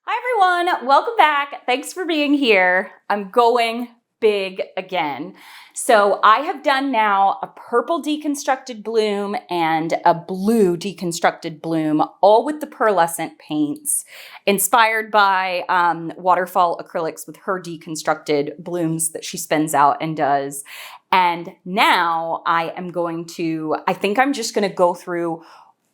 Hi everyone, welcome back. Thanks for being here. I'm going big again. So I have done now a purple deconstructed bloom and a blue deconstructed bloom, all with the pearlescent paints, inspired by waterfall acrylics with her deconstructed blooms that she spins out and does. And now I think I'm just going to go through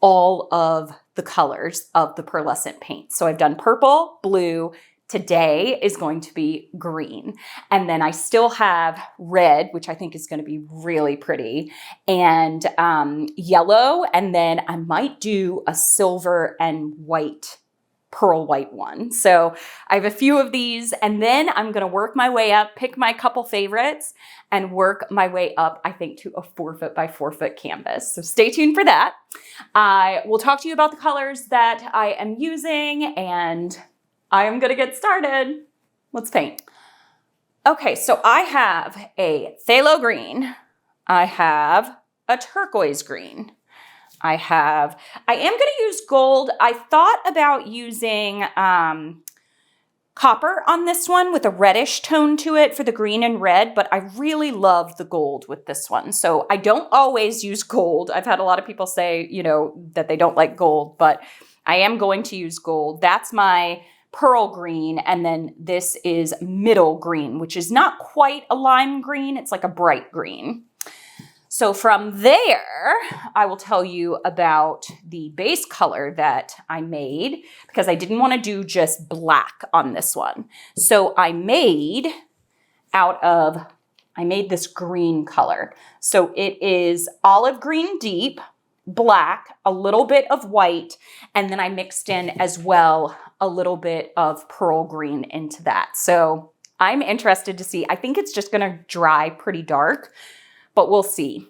all of the colors of the pearlescent paint. So I've done purple, blue, today is going to be green. And then I still have red, which I think is going to be really pretty, and yellow. And then I might do a silver and white, pearl white one. So I have a few of these, and then I'm going to work my way up, pick my couple favorites, and work my way up, I think, to a 4-foot by 4-foot canvas. So stay tuned for that. I will talk to you about the colors that I am using, and I am going to get started. Let's paint. Okay, so I have a phthalo green. I have a turquoise green. I am going to use gold. I thought about using copper on this one with a reddish tone to it for the green and red, but I really love the gold with this one. So I don't always use gold. I've had a lot of people say, that they don't like gold, but I am going to use gold. That's my pearl green, and then this is middle green, which is not quite a lime green. It's like a bright green. So from there, I will tell you about the base color that I made, because I didn't want to do just black on this one. So I made this green color. So it is olive green deep, black, a little bit of white, and then I mixed in as well a little bit of pearl green into that. So I'm interested to see. I think it's just going to dry pretty dark, but we'll see.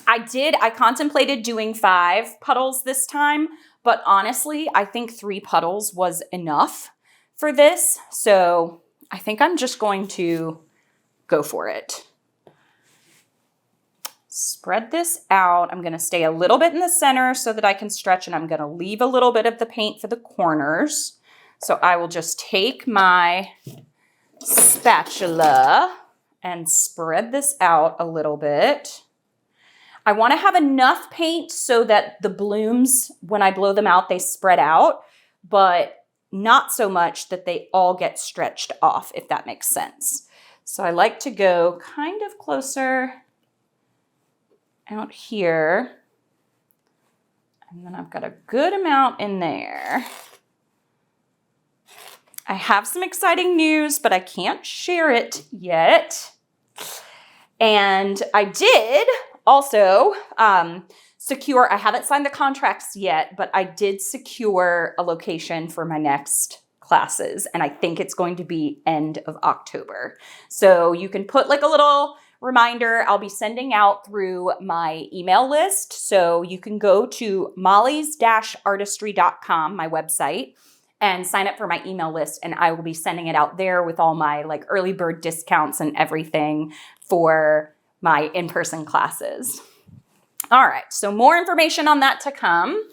I contemplated doing 5 puddles this time, but honestly, I think 3 puddles was enough for this. So I think I'm just going to go for it. Spread this out. I'm going to stay a little bit in the center so that I can stretch, and I'm going to leave a little bit of the paint for the corners. So I will just take my spatula and spread this out a little bit. I want to have enough paint so that the blooms, when I blow them out, they spread out, but not so much that they all get stretched off, if that makes sense. So I like to go kind of closer out here, and then I've got a good amount in there. I have some exciting news, but I can't share it yet. And I did also secure, I haven't signed the contracts yet, but I did secure a location for my next classes, and I think it's going to be end of October. So you can put like a little reminder. I'll be sending out through my email list. So you can go to molly's-artistry.com, my website, and sign up for my email list, and I will be sending it out there with all my like early bird discounts and everything for my in-person classes. All right, so more information on that to come.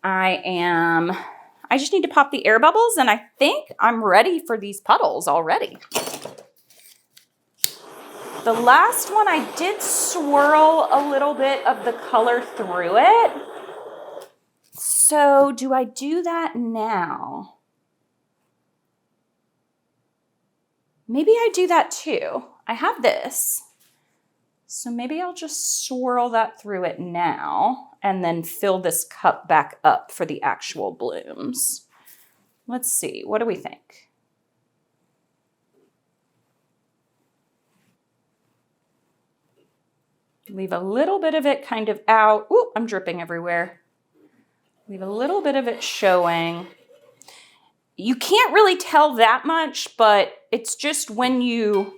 I just need to pop the air bubbles, and I think I'm ready for these puddles already. The last one, I did swirl a little bit of the color through it. So do I do that now? Maybe I do that too. I have this. So maybe I'll just swirl that through it now and then fill this cup back up for the actual blooms. Let's see, what do we think? Leave a little bit of it kind of out. Ooh, I'm dripping everywhere. Leave a little bit of it showing. You can't really tell that much, but it's just when you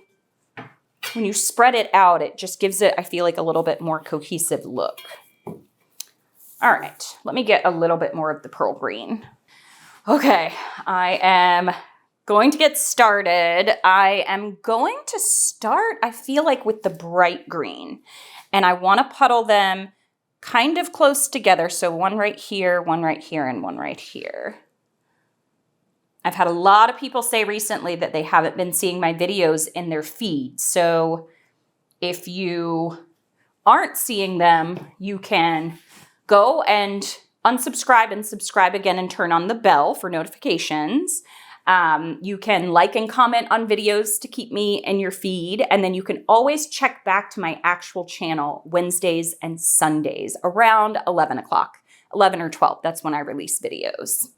spread it out, it just gives it, I feel like, a little bit more cohesive look. All right, let me get a little bit more of the pearl green. Okay, I am going to get started. I am going to start, I feel like, with the bright green, and I want to puddle them kind of close together. So one right here, and one right here. I've had a lot of people say recently that they haven't been seeing my videos in their feed. So if you aren't seeing them, you can go and unsubscribe and subscribe again and turn on the bell for notifications. You can like and comment on videos to keep me in your feed. And then you can always check back to my actual channel Wednesdays and Sundays around 11 o'clock, 11 or 12. That's when I release videos.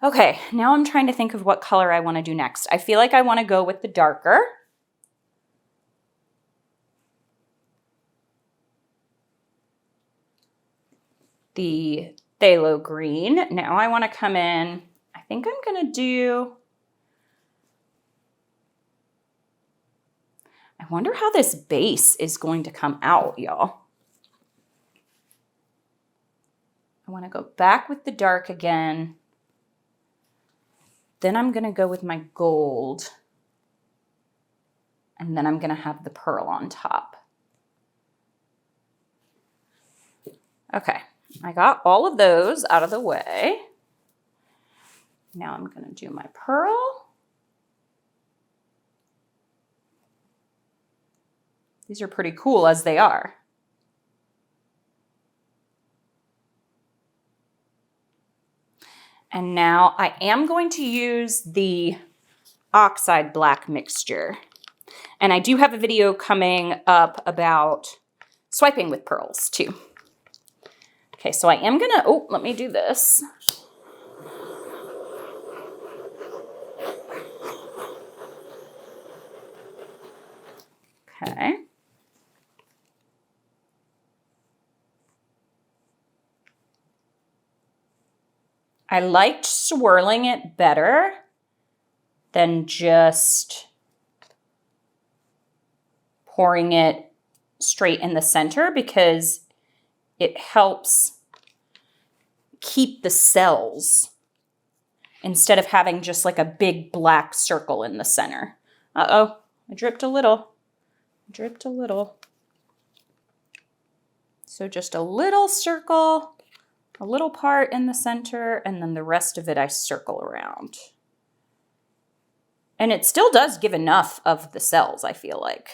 Okay, now I'm trying to think of what color I want to do next. I feel like I want to go with the darker. The phthalo green. Now I want to come in, I think I'm going to do, I wonder how this base is going to come out, y'all. I want to go back with the dark again. Then I'm going to go with my gold. And then I'm going to have the pearl on top. Okay, I got all of those out of the way. Now I'm going to do my pearl. These are pretty cool as they are. And now I am going to use the oxide black mixture. And I do have a video coming up about swiping with pearls too. Okay, so I am gonna, oh, let me do this. Okay. I liked swirling it better than just pouring it straight in the center because it helps keep the cells instead of having just like a big black circle in the center. Uh-oh, I dripped a little. Dripped a little. So just a little circle, a little part in the center, and then the rest of it I circle around. And it still does give enough of the cells, I feel like.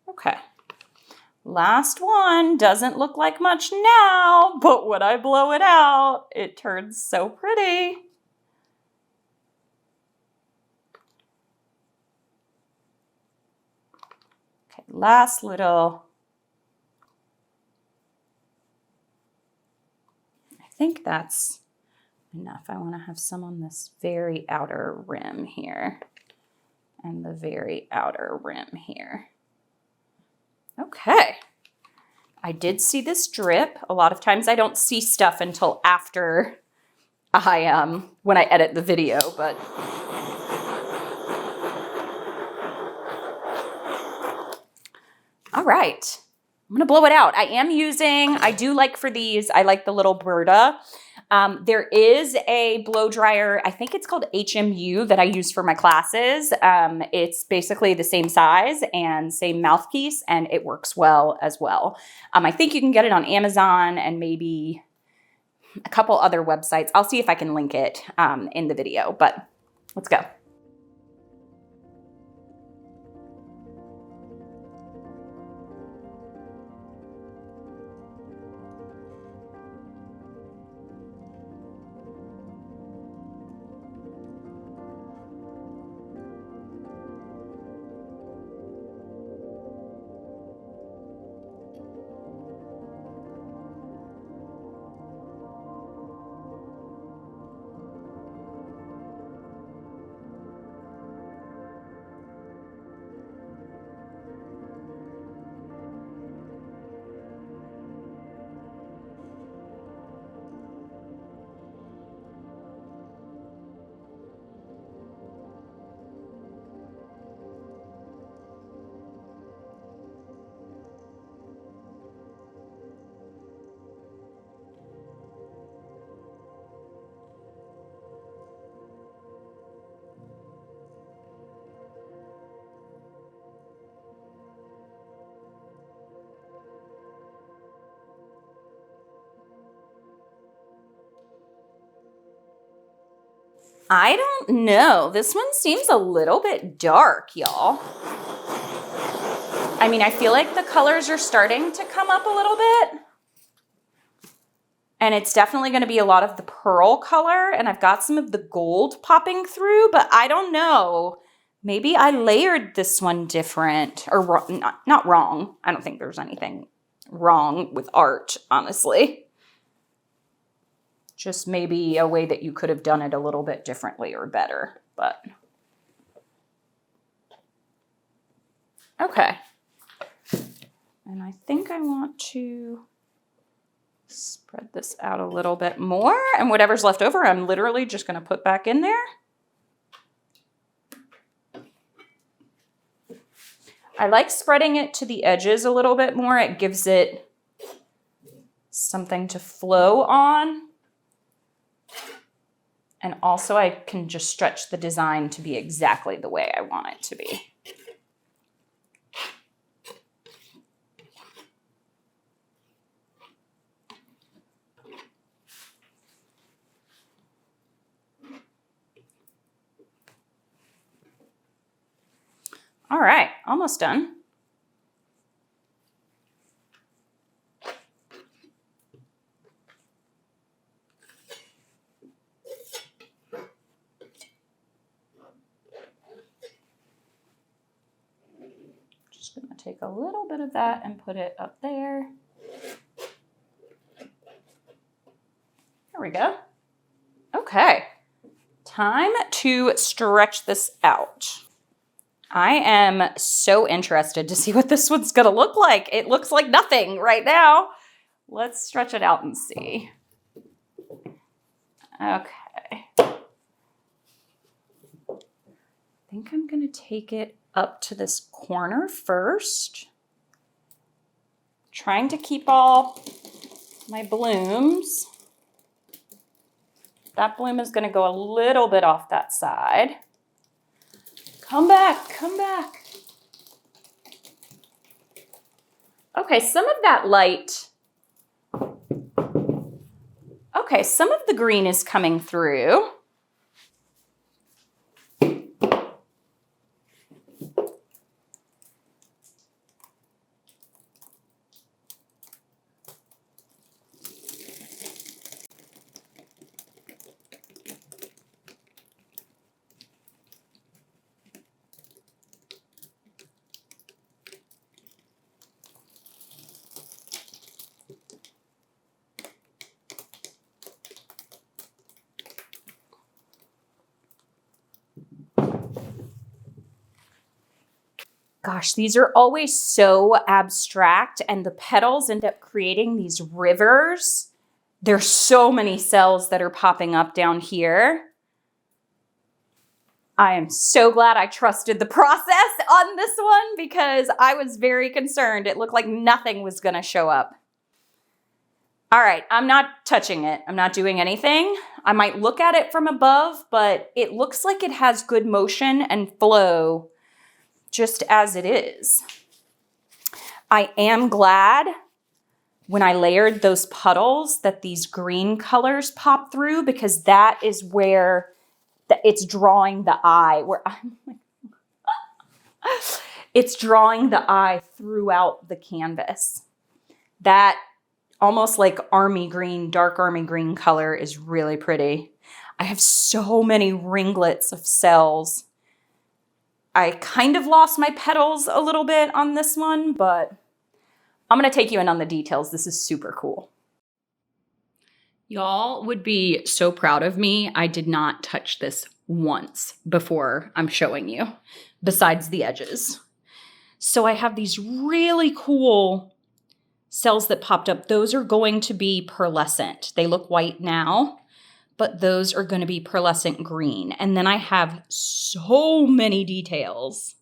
Okay. Last one. Doesn't look like much now, but when I blow it out, it turns so pretty. Okay, last little. I think that's enough. I want to have some on this very outer rim here and the very outer rim here. Okay. I did see this drip. A lot of times I don't see stuff until after when I edit the video, but all right. I'm gonna blow it out. I do like for these, I like the little Brita. There is a blow dryer, I think it's called HMU, that I use for my classes. It's basically the same size and same mouthpiece, and it works well as well. I think you can get it on Amazon and maybe a couple other websites. I'll see if I can link it in the video, but let's go. I don't know. This one seems a little bit dark, y'all. I mean, I feel like the colors are starting to come up a little bit. And it's definitely going to be a lot of the pearl color. And I've got some of the gold popping through, but I don't know. Maybe I layered this one different or not wrong. I don't think there's anything wrong with art, honestly. Just maybe a way that you could have done it a little bit differently or better, but okay. And I think I want to spread this out a little bit more, and whatever's left over, I'm literally just going to put back in there. I like spreading it to the edges a little bit more. It gives it something to flow on. And also I can just stretch the design to be exactly the way I want it to be. All right, almost done. Just gonna take a little bit of that and put it up there. There we go. Okay, time to stretch this out. I am so interested to see what this one's gonna look like. It looks like nothing right now. Let's stretch it out and see. Okay. I think I'm gonna take it up to this corner first. Trying to keep all my blooms. That bloom is gonna go a little bit off that side. Come back, come back. Okay, some of that light. Okay, some of the green is coming through. Gosh, these are always so abstract, and the petals end up creating these rivers. There's so many cells that are popping up down here. I am so glad I trusted the process on this one because I was very concerned. It looked like nothing was going to show up. All right, I'm not touching it. I'm not doing anything. I might look at it from above, but it looks like it has good motion and flow just as it is. I am glad when I layered those puddles that these green colors pop through because that is where it's drawing the eye. It's drawing the eye throughout the canvas. That almost like army green, dark army green color is really pretty. I have so many ringlets of cells. I kind of lost my petals a little bit on this one, but I'm going to take you in on the details. This is super cool. Y'all would be so proud of me. I did not touch this once before I'm showing you, besides the edges. So I have these really cool cells that popped up. Those are going to be pearlescent. They look white now, but those are going to be pearlescent green. And then I have so many details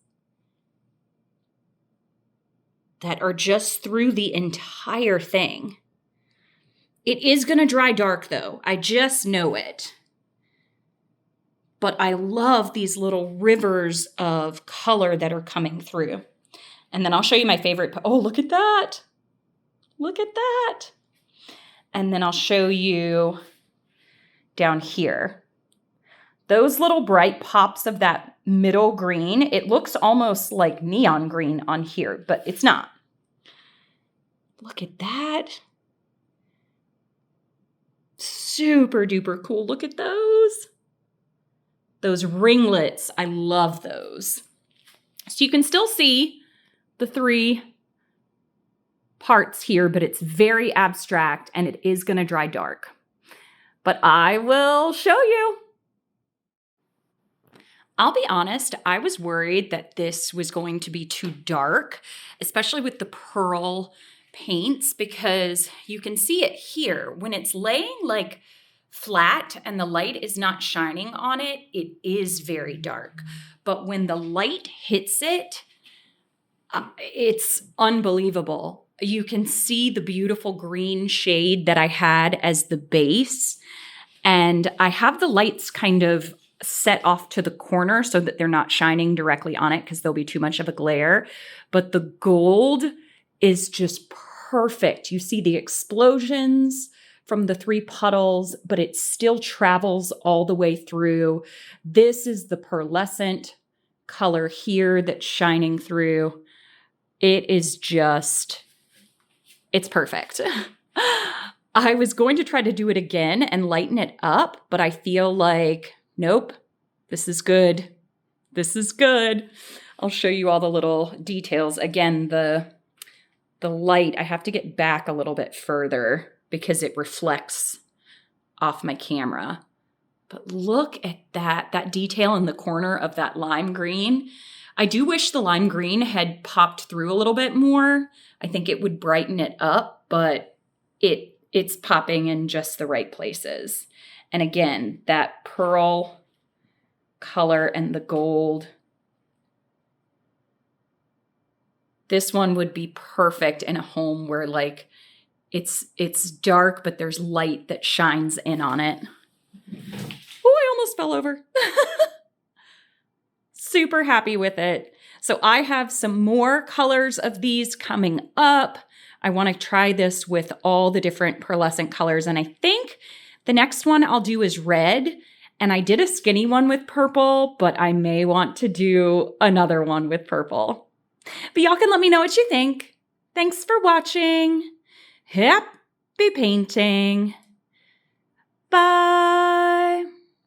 that are just through the entire thing. It is going to dry dark though. I just know it. But I love these little rivers of color that are coming through. And then I'll show you my favorite. Oh, look at that. Look at that. And then I'll show you down here. those little bright pops of that middle green, it looks almost like neon green on here, but it's not. Look at that. Super duper cool. Look at those. Those ringlets, I love those. So you can still see the three parts here, but it's very abstract and it is going to dry dark. But I will show you. I'll be honest, I was worried that this was going to be too dark, especially with the pearl paints, because you can see it here. When it's laying like flat and the light is not shining on it, it is very dark. But when the light hits it, it's unbelievable. You can see the beautiful green shade that I had as the base. And I have the lights kind of set off to the corner so that they're not shining directly on it because there'll be too much of a glare. But the gold is just perfect. You see the explosions from the three puddles, but it still travels all the way through. This is the pearlescent color here that's shining through. It is just, it's perfect. I was going to try to do it again and lighten it up, but I feel like, nope, this is good. This is good. I'll show you all the little details. Again, the light, I have to get back a little bit further because it reflects off my camera. But look at that detail in the corner of that lime green. I do wish the lime green had popped through a little bit more. I think it would brighten it up, but it's popping in just the right places. And again, that pearl color and the gold. This one would be perfect in a home where like it's dark, but there's light that shines in on it. Oh, I almost fell over. Super happy with it. So I have some more colors of these coming up. I want to try this with all the different pearlescent colors. And I think the next one I'll do is red. And I did a skinny one with purple, but I may want to do another one with purple. But y'all can let me know what you think. Thanks for watching. Happy painting. Bye.